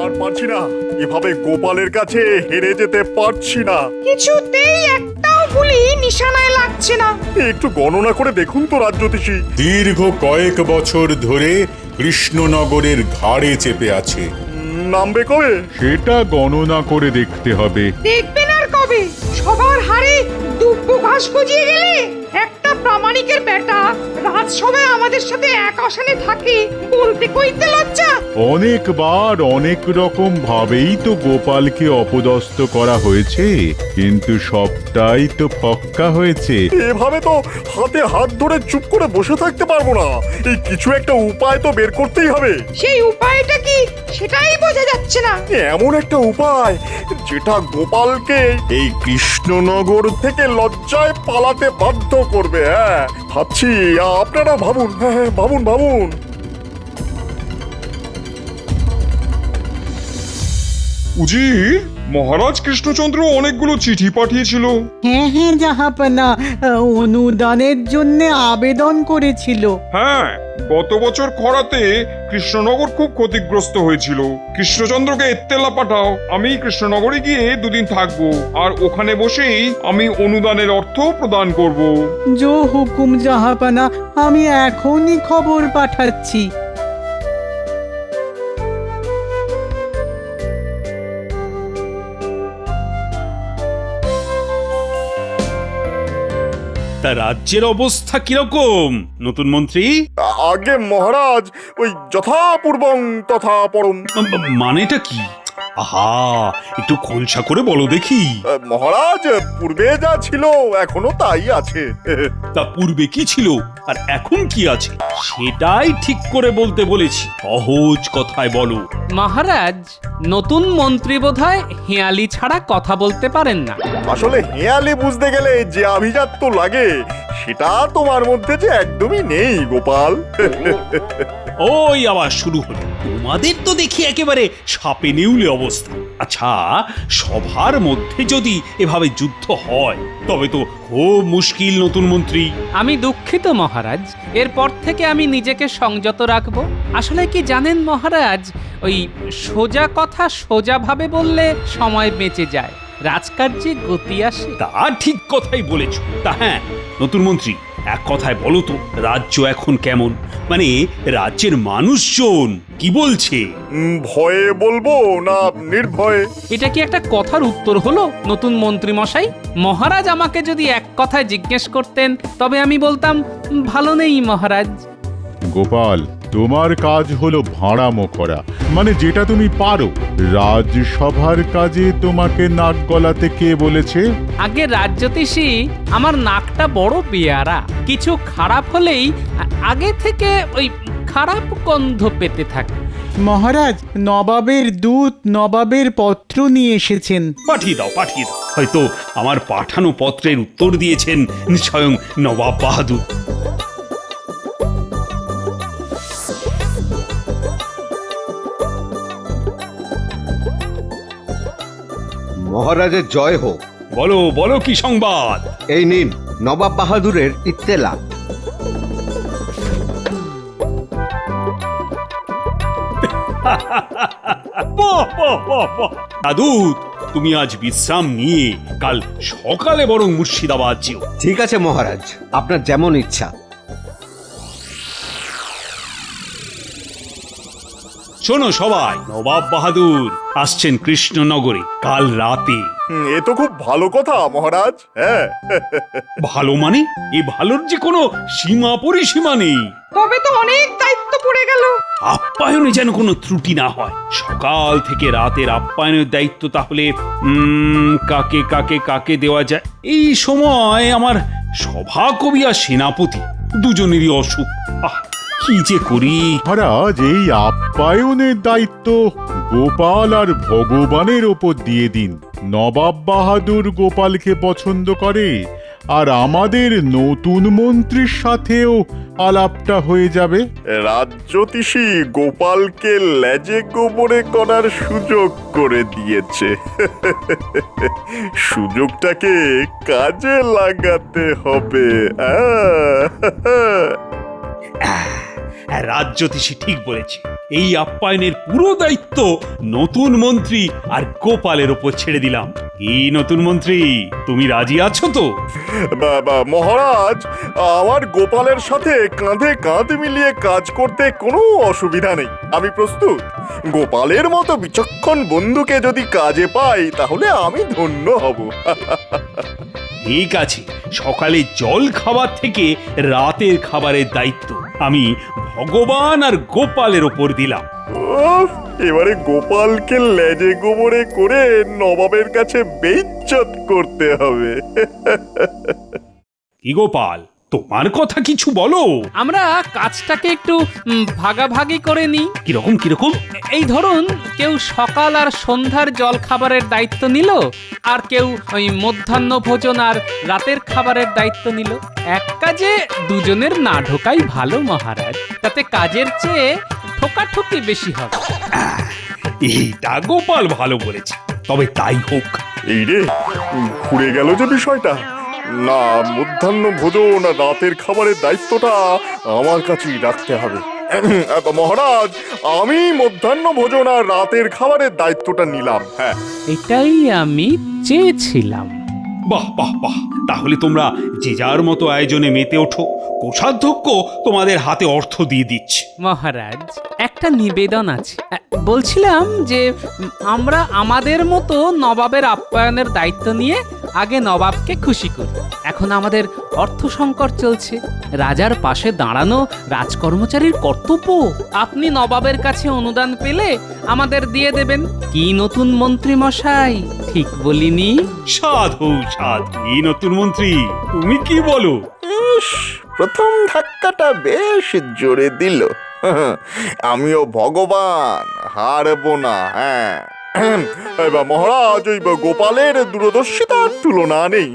আর পারছি না, এভাবে গোপালের কাছে হেরে যেতে পারছি না। কিছুতেই একটাও গুলি নিশানায় লাগছে না। একটু গণনা করে দেখুন তো রাজ্যতীষী। দীর্ঘ কয়েক বছর ধরে কৃষ্ণনগরের ঘাড়ে চেপে আছে। নামবে কবে? সেটা গণনা করে দেখতে হবে। দেখবেন আর কবে? সবার হাড়ে দুব্বো ঘাস গজিয়ে গেলে একটা প্রামাণিকের বেটা রাজসভায় আমাদের সাথে এক আসনে থাকে বলতে কইতে লজ্জা। অনেকবার অনেক রকম ভাবেই তো গোপালকে অপদস্থ করা হয়েছে, কিন্তু সবটাই তো ফক্কা হয়েছে। এভাবে তো হাতে হাত ধরে চুপ করে বসে থাকতে পারবো না। এই কিছু একটা উপায় তো বের করতেই হবে। সেই উপায়টা কি সেটাই বোঝা যাচ্ছে না। এমন একটা উপায় যেটা গোপালকে এই কৃষ্ণনগর থেকে লজ্জায় পালাতে বাধ্য করবে। হ্যাঁ ভাবছি, আপনারা ভাবুন। হ্যাঁ ভাবুন ভাবুন। উজির, মহারাজ কৃষ্ণচন্দ্র অনেকগুলো চিঠি পাঠিয়েছিল। হ্যাঁ হ্যাঁ জাহাপনা, অনুদানের জন্য আবেদন করেছিল। হ্যাঁ, গত বছর খরাতে কৃষ্ণনগর খুব ক্ষতিগ্রস্ত হয়েছিল। কৃষ্ণচন্দ্রকে এত্তেলা পাঠাও, আমি কৃষ্ণনগরে গিয়ে দুদিন থাকবো, আর ওখানে বসেই আমি অনুদানের অর্থ প্রদান করব। জো হুকুম জাহাপনা, আমি এখনই খবর পাঠাচ্ছি। তা রাজ্যের অবস্থা কিরকম নতুন মন্ত্রী? আগে মহারাজ, ওই যথাপূর্বং তথা পরম। মানেটা কি? আহা, একটু খোলসা করে বলো দেখি। মহারাজ, পূর্বে যা ছিল এখনো তাই আছে। তা পূর্বে কি ছিল আর এখন কি আছে সেটাই ঠিক করে বলতে বলেছি, সহজ কথায় বলো। মহারাজ, নতুন মন্ত্রী বোধহয় হেঁয়ালি ছাড়া কথা বলতে পারেন না। আসলে হেয়ালি বুঝতে গেলে যে আভিজাত্য লাগে সেটা তোমার মধ্যে যে একদমই নেই গোপাল। ওই আবার শুরু হলো, তোমাদের তো দেখি একেবারে সাপে নেউলে অবস্থা। আচ্ছা, সভার মধ্যে যদি এভাবে যুদ্ধ হয় তবে তো খুব মুশকিল নতুন মন্ত্রী। আমি দুঃখিত মহারাজ, এরপর থেকে আমি নিজেকে সংযত রাখব। আসলে কি জানেন মহারাজ, ওই সোজা কথা সোজাভাবে বললে সময় বেঁচে যায়, রাজকার্যে গতি আসে। তা ঠিক কথাই বলেছ। তা হ্যাঁ নতুন মন্ত্রী, এক কথায় বলো তো, রাজ্য এখন কেমন? মানে রাজ্যের মানুষজন কি বলছে? ভয়ে বলবো না নির্ভয়ে? এটা কি একটা কথার উত্তর হলো নতুন মন্ত্রী মশাই? মহারাজ আমাকে যদি এক কথায় জিজ্ঞেস করতেন তবে আমি বলতাম ভালো নেই মহারাজ। গোপাল, তোমার কাজ হলো ভাঁড়ামো করা, মানে যেটা তুমি পারো। রাজসভার কাজে তোমাকে নাক গলাতে কে বলেছে? আগে রাজ্যতীষী, আমার নাকটা বড় বেয়ারা, কিছু খারাপ হলেই আগে থেকে ওই খারাপ গন্ধ পেতে থাকে। মহারাজ, নবাবের দূত নবাবের পত্র নিয়ে এসেছেন। পাঠিয়ে দাও, পাঠিয়ে দাও। হয়তো আমার পাঠানো পত্রের উত্তর দিয়েছেন স্বয়ং নবাব বাহাদুর। মহারাজের জয় হোক। বলো বলো, কি সংবাদ? এই নিন নবাব বাহাদুরের ইত্তেলা। দাদু, তুমি আজ বিশ্রাম নিয়ে কাল সকালে বরং মুর্শিদাবাদ যেও। ঠিক আছে মহারাজ, আপনার যেমন ইচ্ছা। শোনো সবাই, নবাব বাহাদুর আসছেন কৃষ্ণনগরে কাল রাতে। এ তো খুব ভালো কথা মহারাজ। হ্যাঁ, ভালো মানে? এ ভালোর যে কোনো সীমা পরিসীমা নেই। তবে তো অনেক দায়িত্ব পড়ে গেল। আপ্যায়নে যেন কোনো ত্রুটি না হয়। সকাল থেকে রাতের আপ্যায়নের দায়িত্ব তাহলে কাকে কাকে কাকে দেওয়া যায়? এই সময় আমার সভাকবি আর সেনাপতি দুজনেরই অসুখ। কি যে করি। মহারাজ, এই আপ্যায়নের দায়িত্ব গোপাল আর ভগবানের ওপর দিয়ে দিন। নবাব বাহাদুর গোপালকে পছন্দ করে, আর আমাদের নতুন মন্ত্রীর সাথেও আলাপটা হয়ে যাবে। রাজ্যতীষী গোপালকে লেজে গোবরে করার সুযোগ করে দিয়েছে। সুযোগটাকে কাজে লাগাতে হবে। রাজ্যতীশী ঠিক বলেছে। এই আপ্যায়নের পুরো দায়িত্ব নতুন মন্ত্রী আর গোপালের ওপর ছেড়ে দিলাম। কি নতুন মন্ত্রী, তুমি রাজি আছো তো? মহারাজ, আমার গোপালের সাথে কাঁধে কাঁধ মিলিয়ে কাজ করতে কোনো অসুবিধা নেই। আমি প্রস্তুত। গোপালের মতো বিচক্ষণ বন্ধুকে যদি কাজে পাই তাহলে আমি ধন্য হব। ঠিক আছে, সকালে জল খাবার থেকে রাতের খাবারের দায়িত্ব আমি ভগবান আর গোপালের ওপর দিলাম। উফ, এবারে গোপালকে লেজে গোবরে করে নবাবের কাছে বেইজ্জত করতে হবে। কি গোপাল, তোমার কথা কিছু বলো। আমরা কাজটাকে একটু ভাগাভাগি করে নিই। কিরকম কিরকম? এই ধরুন, কেউ সকাল আর সন্ধ্যার জল খাবারের দায়িত্ব নিল, আর কেউ ওই মধ্যাহ্ন ভোজন আর রাতের খাবারের দায়িত্ব নিল। এক কাজে দুজনের না ঢোকাই ভালো মহারাজ, তাতে কাজের চেয়ে ঠোকাঠুকি বেশি হবে। এইটা গোপাল ভালো বলেছে, তবে তাই হোক। এই রে, ঘুরে গেল যে বিষয়টা। না, মধ্যাহ্ন ভোজন আর রাতের খাবারের দায়িত্বটা আমার কাছেই রাখতে হবে। মহারাজ, আমি মধ্যাহ্ন ভোজন আর রাতের খাবারের দায়িত্বটা নিলাম। হ্যাঁ, এটাই আমি চেয়েছিলাম। বাহ বাহ বাহ, তাহলে তোমরা যে যার মতো আয়োজনে মেতে ওঠো। কোষাধ্যক্ষ তোমাদের হাতে অর্থ দিয়ে দিচ্ছে। মহারাজ, একটা নিবেদন আছে। বলছিলাম যে আমরা আমাদের মতো নবাবের আপ্যায়নের দায়িত্ব নিয়ে আগে নবাবকে খুশি করি। এখন আমাদের অর্থ সংকট চলছে, রাজার পাশে দাঁড়ানো রাজকর্মচারীর কর্তব্য। আপনি নবাবের কাছে অনুদান পেলে আমাদের দিয়ে দেবেন। কি নতুন মন্ত্রী মশাই, ঠিক বলিনি? সাধু সাধু, এই নতুন মন্ত্রী, তুমি কি বলো? ইস, প্রথম ধাক্কাটা বেশ জোরে দিল। আমিও ভগবান, হারবো না। হ্যাঁ, এবার মহারাজ, ওই গোপালের দূরদর্শিতার তুলনা নেই।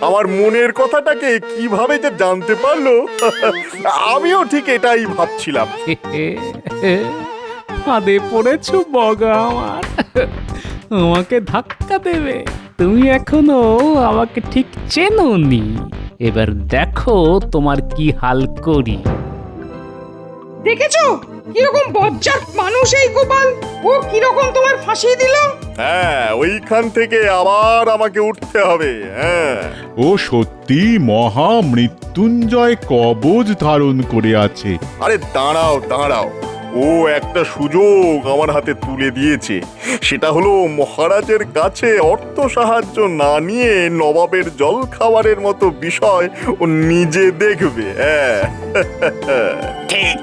আমার মনের কথাটাকে কিভাবে যে জানতে পারলো, আমিও ঠিক এটাই ভাবছিলাম। ফাঁদে পড়েছো বগা আমার, আমাকে ধাক্কা দেবে। তুমি এখনো আমাকে ঠিক চেনোনি, এবার দেখো তোমার কি হাল করি। দেখেছো কিরকম বজ্জাত মানুষ এই গোপাল? ও কিরকম তোমার ফাঁসিয়ে দিল। হ্যাঁ, ওইখান থেকে আবার আমাকে উঠতে হবে। হ্যাঁ, ও সত্যি মহা মৃত্যুঞ্জয় কবচ ধারণ করে আছে। আরে দাঁড়াও দাঁড়াও, ও একটা সুযোগ আমার হাতে তুলে দিয়েছে। সেটা হলো, মহারাজের কাছে অর্থ সাহায্য না নিয়ে নবাবের জল খাবারের মতো বিষয় ও নিজে দেখবে। হ্যাঁ, ঠিক,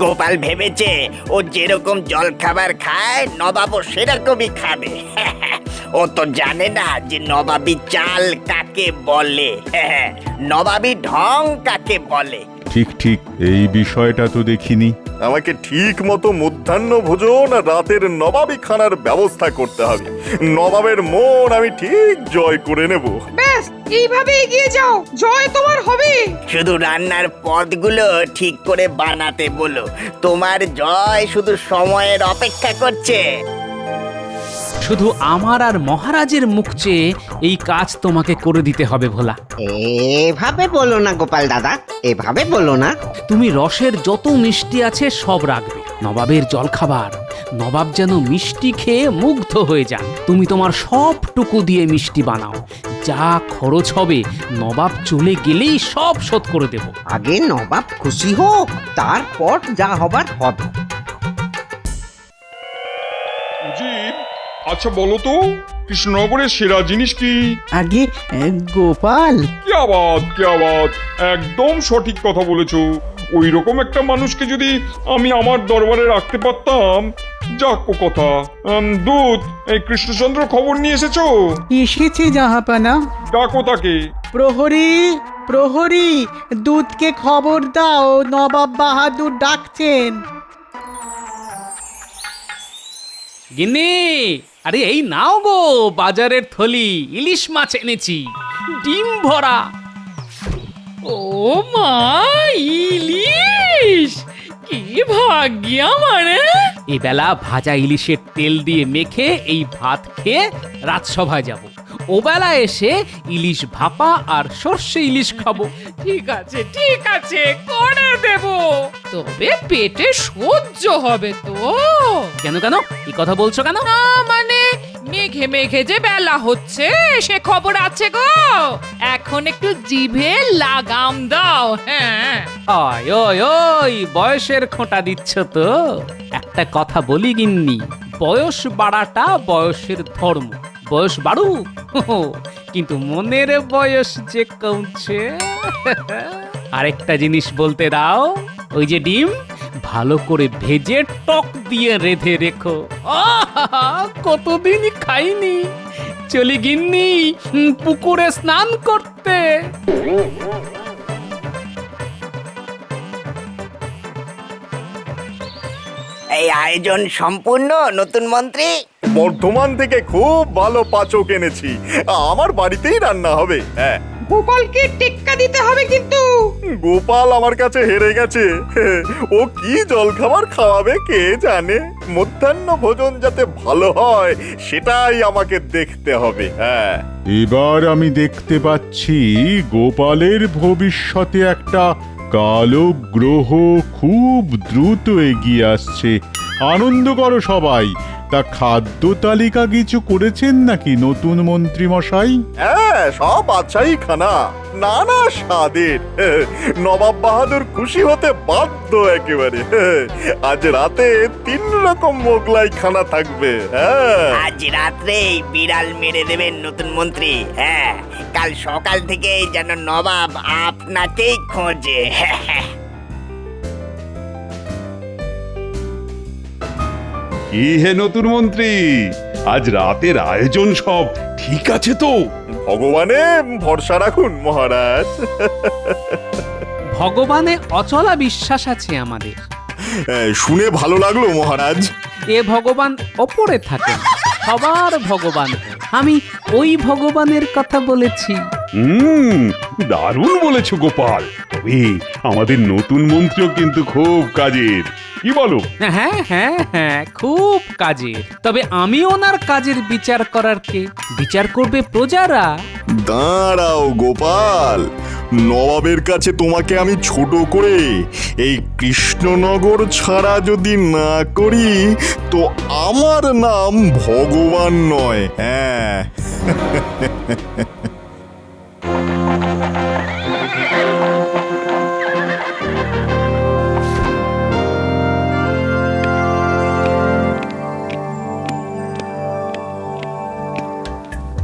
গোপাল ভেবেছে ও যেরকম জল খাবার খায় নবাবও সেরকমই খাবে। ও তো জানে না যে নবাবী চাল কাকে বলে, নবাবী ঢং কাকে বলে। ঠিক ঠিক, এই বিষয়টা তো দেখিনি। আমাকে ঠিক মতো মধ্যাহ্ন ভোজন আর রাতের নবাবী খানার ব্যবস্থা করতে হবে। নবাবের মন আমি ঠিক জয় করে নেব। ব্যাস, এইভাবে এগিয়ে যাও, জয় তোমার হবে। শুধু রান্নার পদগুলো ঠিক করে বানাতে বলো, তোমার জয় শুধু সময়ের অপেক্ষা করছে। শুধু আমার আর মহারাজের মুখ চেয়ে এই কাজ তোমাকে করে দিতে হবে ভোলা। এভাবে বলো না গোপাল দাদা, এভাবে বলো না। তুমি রসের যত মিষ্টি আছে সব রাখবে। নবাবের জলখাবার, নবাব যেন মিষ্টি খেয়ে মুগ্ধ হয়ে যান। তুমি তোমার সবটুকু দিয়ে মিষ্টি বানাও। যা খরচ হবে নবাব চলে গেলেই সব শোধ করে দেব। আগে নবাব খুশি হোক, তারপর যা হবার হবে। উজির, আচ্ছা বলো তো, কৃষ্ণনগরের সেরা জিনিস কি? আগে গোপাল, কি আবাদ, একদম সঠিক কথা বলেছো। ওই রকম একটা মানুষকে যদি আমি আমার দরবারে রাখতে পারতাম। যাক ও কথা। দূত, এই কৃষ্ণচন্দ্র খবর নিয়ে এসেছো? এসেছে জাহাপানা। ডাকো তাকে। প্রহরী, প্রহরী, দূতকে খবর দাও, নবাব বাহাদুর ডাকছেন। গিন্নি, আরে এই নাও গো বাজারের থলি, ইলিশ মাছ এনেছি, ডিম ভরা। ও মা, ইলিশ! কি ভাগ্য আমার! এই বেলা ভাজা ইলিশের তেল দিয়ে মেখে এই ভাত খেয়ে রাজসভায় যাব। ওবেলা এসে ইলিশ ভাপা আর সর্ষে ইলিশ খাবো। ঠিক আছে করে দেব, তবে পেটে সহ্য হবে তো? কেন কেন এই কথা বলছো কেন? না মানে মেঘে মেঘে যে বেলা হচ্ছে সে খবর আছে গো, এখন একটু জিভে লাগাম দাও। হ্যাঁ ওই ওই ওই বয়সের খোঁটা দিচ্ছ তো। একটা কথা বলি গিন্নি, বয়স বাড়াটা বয়সের ধর্ম। বয়স বাড়ুক, কিন্তু মনের বয়স যে কমছে। আরেকটা জিনিস বলতে দাও, ওই যে ডিম ভালো করে ভেজে টক দিয়ে রেঁধে রেখো। আহা, কতদিন খাইনি। চলি গিন্নি পুকুরে স্নান করতে। এই আয়োজন সম্পূর্ণ নতুন মন্ত্রী। বর্ধমান থেকে খুব ভালো পাচক এনেছি, আমার বাড়িতেই রান্না হবে। হ্যাঁ, গোপালকে টেক্কা দিতে হবে কিন্তু। গোপাল আমার কাছে হেরে গেছে। ও কি জলখাবার খাওয়াবে কে জানে। মধ্যাহ্ন ভোজন যাতে ভালো হয় সেটাই আমাকে দেখতে হবে। হ্যাঁ, এবার আমি দেখতে পাচ্ছি গোপালের ভবিষ্যতে একটা কালো গ্রহ খুব দ্রুত এগিয়ে আসছে। আনন্দ করো সবাই। তা খাদ্য তালিকা কিছু করেছেন নাকি নতুন মন্ত্রী মশাই? হ্যাঁ, সব বাদশাহী খানা, নানা স্বাদের। নবাব বাহাদুর খুশি হতে বাধ্য একেবারে। আজ রাতে 3 রকম মোগলাই খানা থাকবে। হ্যাঁ, আজ রাত্রেই বিড়াল মেরে দেবেন নতুন মন্ত্রী। হ্যাঁ, কাল সকাল থেকে যেন নবাব আপনাকেই খোঁজে। কি হে নতুন মন্ত্রী, আজ রাতের আয়োজন সব ঠিক আছে তো? ভগবানে ভরসা রাখুন মহারাজ। ভগবানে অচলা বিশ্বাস আছে আমাদের। শুনে ভালো লাগলো মহারাজ। এ ভগবান ওপরে থাকেন, সবার ভগবান। আমি ওই ভগবানের কথা বলেছি। দারুণ বলেছো গোপাল। তবে আমাদের নতুন মন্ত্রীও কিন্তু খুব কাজের, কি বলো? হ্যাঁ হ্যাঁ হ্যাঁ, খুব কাজের। তবে আমি ওনার কাজের বিচার করার কে? বিচার করবে প্রজারা। দাঁড়াও গোপাল, নবাবের কাছে তোমাকে আমি ছোট করে এই কৃষ্ণনগর ছাড়া যদি না করি তো আমার নাম ভগবান নয়। হ্যাঁ,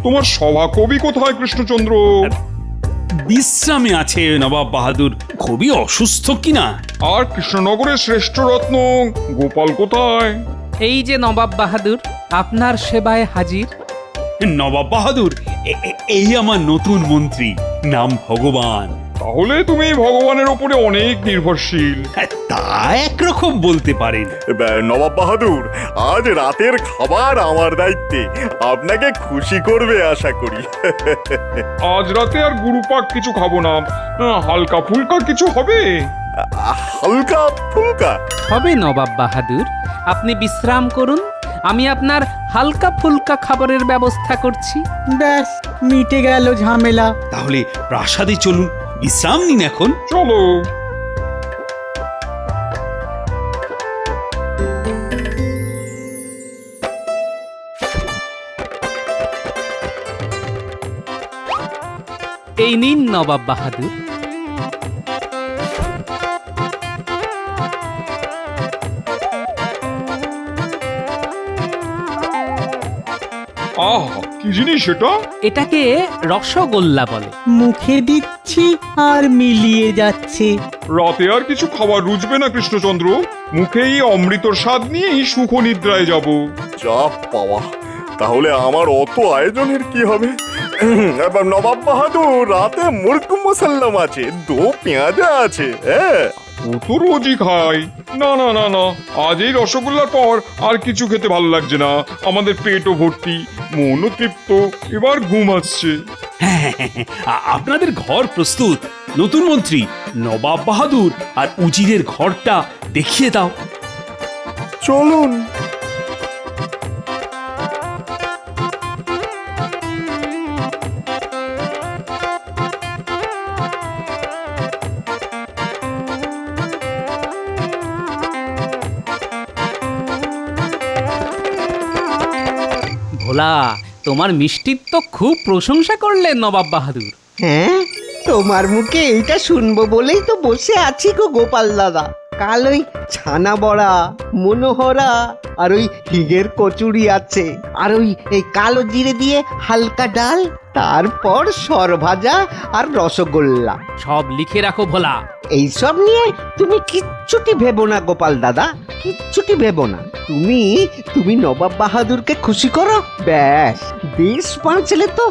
তোমার সভাকবি কোথায় কৃষ্ণচন্দ্র? বিশ্রামে আছে নবাব বাহাদুর, খুবই অসুস্থ কিনা। আর কৃষ্ণনগরের শ্রেষ্ঠ রত্ন গোপাল কোথায়? এই যে নবাব বাহাদুর আপনার সেবায় হাজির। নবাব বাহাদুর এই আমার নতুন মন্ত্রী, নাম ভগবান। তাহলে তুমি ভগবানের ওপরে অনেক নির্ভরশীল। তা একরকম বলতে পারেন। নবাব বাহাদুর, আজ রাতের খাবার আমার দায়িত্বে, আপনাকে খুশি করবে আশা করি। আজ রাতে আর গুরুপাক কিছু খাবো না, হালকা ফুলকা কিছু হবে। হালকা ফুলকা হবে নবাব বাহাদুর, আপনি বিশ্রাম করুন, আমি আপনার হালকা ফুলকা খাবারের ব্যবস্থা করছি। ব্যাস মিটে গেল ঝামেলা। তাহলে প্রাসাদে চলুন, বিশ্রাম নিন এখন। চলো। এই নিন নবাব বাহাদুর। আহ, কি জিনিস এটা? এটাকে রসগোল্লা বলে। মুখে দিচ্ছি আর মিলিয়ে যাচ্ছে। রাতে আর কিছু খাবার রুচবে না কৃষ্ণচন্দ্র, মুখেই অমৃতর স্বাদ নিয়েই সুখ নিদ্রায় যাব। যা পাওয়া, তাহলে আমার অত আয়োজনের কি হবে? নবাব বাহাদুর, রাতে মুরগ মুসাল্লাম আছে, দো পেঁয়াজা আছে। হ্যাঁ, ও তো রোজই খাই। না না না না, আজ এই রসগোল্লার পর আর কিছু খেতে ভালো লাগছে না। আমাদের পেটও ভর্তি, মনও তৃপ্ত, এবার ঘুম আসছে। আপনাদের ঘর প্রস্তুত। নতুন মন্ত্রী, নবাব বাহাদুর আর উজিরের ঘরটা দেখিয়ে দাও। চলুন। ভোলা, তোমার মিষ্টির তো খুব প্রশংসা করলেন নবাব বাহাদুর। হ্যাঁ, তোমার মুখে এইটা শুনবো বলেই তো বসে আছি গো গোপাল দাদা। কাল ওই ছানা বড়া, মনোহরা আর ওই হিগের কচুরি আছে, আর ওই এই কালো জিরে দিয়ে হালকা ডাল, তারপর সরভাজা আর রসগোল্লা। সব লিখে রাখো ভোলা। এইসব নিয়ে তুমি কিচ্ছুটি ভেবো না গোপাল দাদা, কিচ্ছুটি ভেবো না। তুমি নবাব বাহাদুরকে খুশি করো, ব্যাস দেশ বাঁচলে তো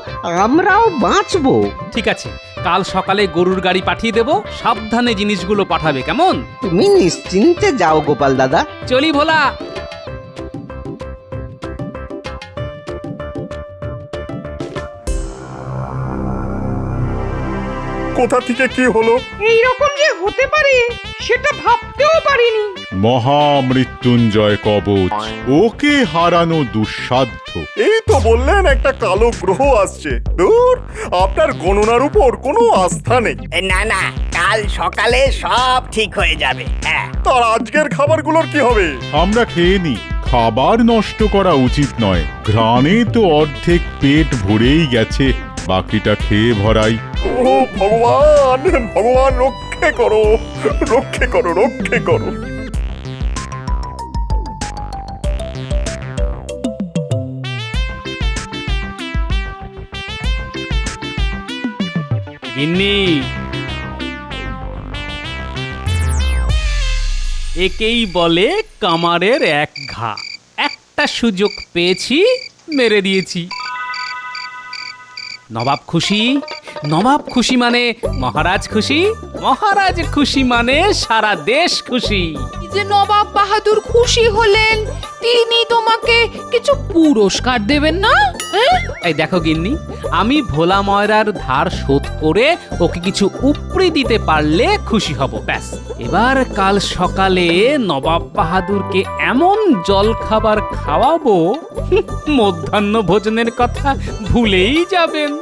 আমরাও বাঁচবো। ঠিক আছে, কাল সকালে গরুর গাড়ি পাঠিয়ে দেব, সাবধানে জিনিসগুলো পাঠাবে, কেমন? তুমি নিশ্চিন্তে যাও গোপাল দাদা। চলি ভোলা। কোথা থেকে কি হলো? এই রকম যে হতে পারে সেটা ভাবতেও পারিনি। মহামৃত্যুঞ্জয় কবচ, ওকে হারানো দুঃসাধ্য। এই তো বললেন একটা কালো গ্রহ আসছে। দূর, আপনার গণনার উপর কোনো আস্থা নেই। না না, কাল সকালে সব ঠিক হয়ে যাবে। হ্যাঁ, তার আজকের খাবারগুলোর কি হবে? আমরা খেয়ে নি, খাবার নষ্ট করা উচিত নয়। ঘ্রাণে তো অর্ধেক পেট ভরেই গেছে, বাকিটা খেয়ে ভরাই। ও ভগবান, ভগবান রক্ষে করো, রক্ষে করো, রক্ষে করো। গিন্নি, একেই বলে কামারের এক ঘা। একটা সুযোগ পেয়েছি, মেরে দিয়েছি। নবাব খুশি, নবাব খুশি মানে মহারাজ খুশি, মহারাজ খুশি মানে সারা দেশ খুশি। যে নবাব বাহাদুর খুশি হলেন, তিনি তোমাকে কিছু পুরস্কার দেবেন না? এই দেখো গিন্নি, আমি ভোলা ময়রার ধার শোধ করে ওকে কিছু উপরি দিতে পারলে খুশি হব, ব্যাস। এবার কাল সকালে নবাব বাহাদুরকে এমন জল খাবার খাওয়াবো, মধ্যাহ্ন ভোজনের কথা ভুলেই যাবেন।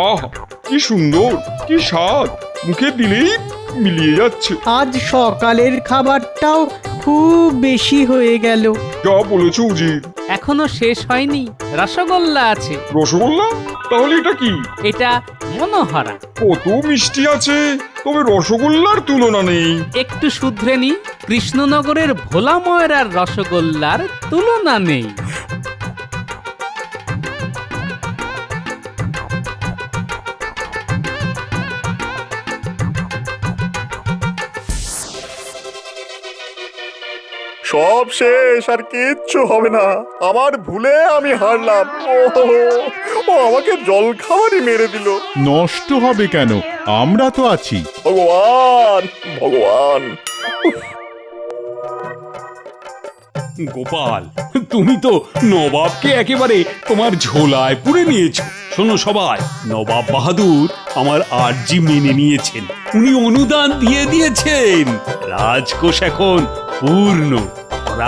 আহ, কি সুন্দর, কি স্বাদ, মুখে দিলেই মিলিয়ে যাচ্ছে। আজ সকালের খাবারটাও খুব বেশি হয়ে গেল। যা বলেছো উজির। এখনো শেষ হয়নি, রসগোল্লা আছে। রসগোল্লা? তাহলে এটা কি? এটা মনোহরা। কত মিষ্টি আছে, তবে রসগোল্লার তুলনা নেই। একটু শুধরে নি, কৃষ্ণনগরের ভোলা ময়রার রসগোল্লার তুলনা নেই। সব শেষ, আর কিচ্ছু হবে না। আমার ভুলে আমি হারলাম। ও আমাকে জল খাবারই মেরে দিল। নষ্ট হবে কেন, আমরা তো আছি। ভগবান, ভগবান। গোপাল, তুমি তো নবাবকে একেবারে তোমার ঝোলায় পুরে নিয়েছো। শোনো সবাই, নবাব বাহাদুর আমার আর্জি মেনে নিয়েছেন, উনি অনুদান দিয়ে দিয়েছেন। রাজকোষ এখন পূর্ণ,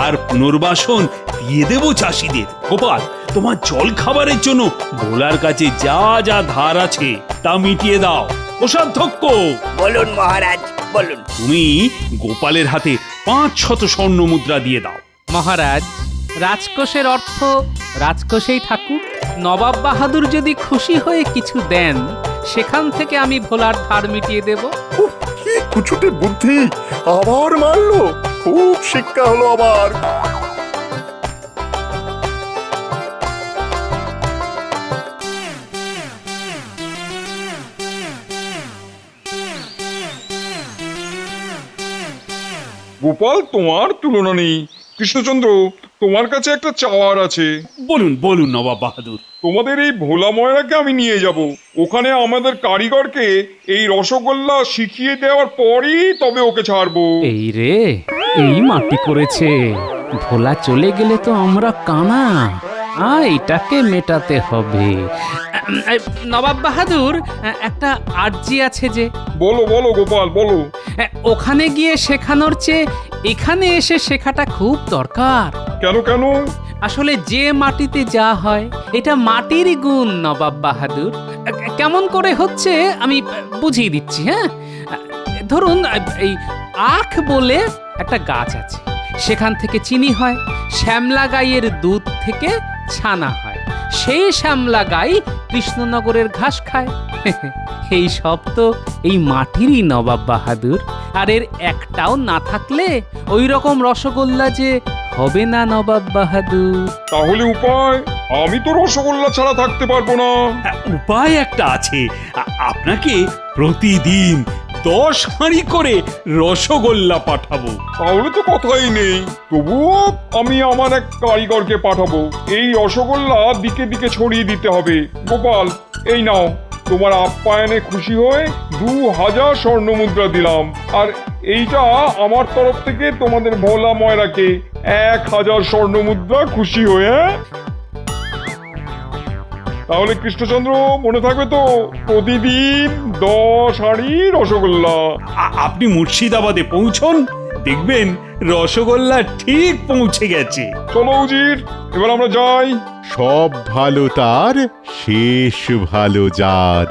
আর পুনর্বাসন দিয়ে দেব চাষিদের। গোপাল, তোমার জল খাবারের জন্য ভোলার কাছে যা যা ধার আছে তা মিটিয়ে দাও। কোষাধ্যক্ষ, বলুন মহারাজ, বলুন। তুমি গোপালের হাতে 500 স্বর্ণ মুদ্রা দিয়ে দাও। মহারাজ, রাজকোষের অর্থ রাজকোষেই থাকুক। নবাব বাহাদুর যদি খুশি হয়ে কিছু দেন, সেখান থেকে আমি ভোলার ধার মিটিয়ে দেব। কি কুছুটে বুদ্ধি, আবার মারলো। খুব শিক্ষা হলো আবার। গোপাল, তোমার তুলনা নেই। কৃষ্ণচন্দ্র, তোমার কাছে একটা চাওয়ার আছে। বলুন বলুন নবাব বাহাদুর। তোমাদের এই ভোলা ময়রাকে আমি নিয়ে যাব, ওখানে আমাদের কারিগরকে এই রসগোল্লা শিখিয়ে দেওয়ার পরই তবে ওকে ছাড়বো। এই রে, এই মাটি করেছে। ভোলা চলে গেলে তো আমরা কানা, এটাকে মেটাতে হবে। নবাব বাহাদুর, একটা আর্জি আছে যে। বলো বলো গোপাল বলো। ওখানে গিয়ে শেখানোর চেয়ে এখানে এসে শেখাটা খুব দরকার। কেন কেন? আসলে যে মাটিতে যা হয় এটা মাটিরই গুণ নবাব বাহাদুর। কেমন করে হচ্ছে আমি বুঝিয়ে দিচ্ছি। হ্যাঁ, ধরুন এই আখ বলে একটা গাছ আছে, সেখান থেকে চিনি হয়, শ্যামলা গাইয়ের দুধ থেকে ছানা হয়, সেই শ্যামলা গাই কৃষ্ণনগরের ঘাস খায়। এই সব তো এই মাটিরই নবাব বাহাদুর। আর এর একটাও না থাকলে ওই রকম রসগোল্লা যে হবে না নবাব বাহাদুর। তাহলে উপায়? আমি তো রসগোল্লা ছাড়া থাকতে পারবো না। উপায় একটা আছে, আপনাকে প্রতিদিন 10 হাঁড়ি করে রসগোল্লা পাঠাবো। তাহলে তো কথাই নেই। তবুও আমি আমার এক কারিগরকে পাঠাবো। এই রসগোল্লা দিকে দিকে ছড়িয়ে দিতে হবে। গোপাল, এই নাও, তোমার আপ্যায়নে খুশি হয়ে 2000 স্বর্ণ মুদ্রা দিলাম। আর এইটা আমার তরফ থেকে তোমাদের ভোলা ময়রাকে 1000 স্বর্ণ মুদ্রা খুশি হয়ে। তাহলে কৃষ্ণচন্দ্র, মনে থাকবে তো, প্রতিদিন 10 হাঁড়ি রসগোল্লা। আপনি মুর্শিদাবাদে পৌঁছন, দেখবেন রসগোল্লা ঠিক পৌঁছে গেছে। চলো উজির, এবার আমরা যাই। সব ভালো তার, শেষ ভালো যার।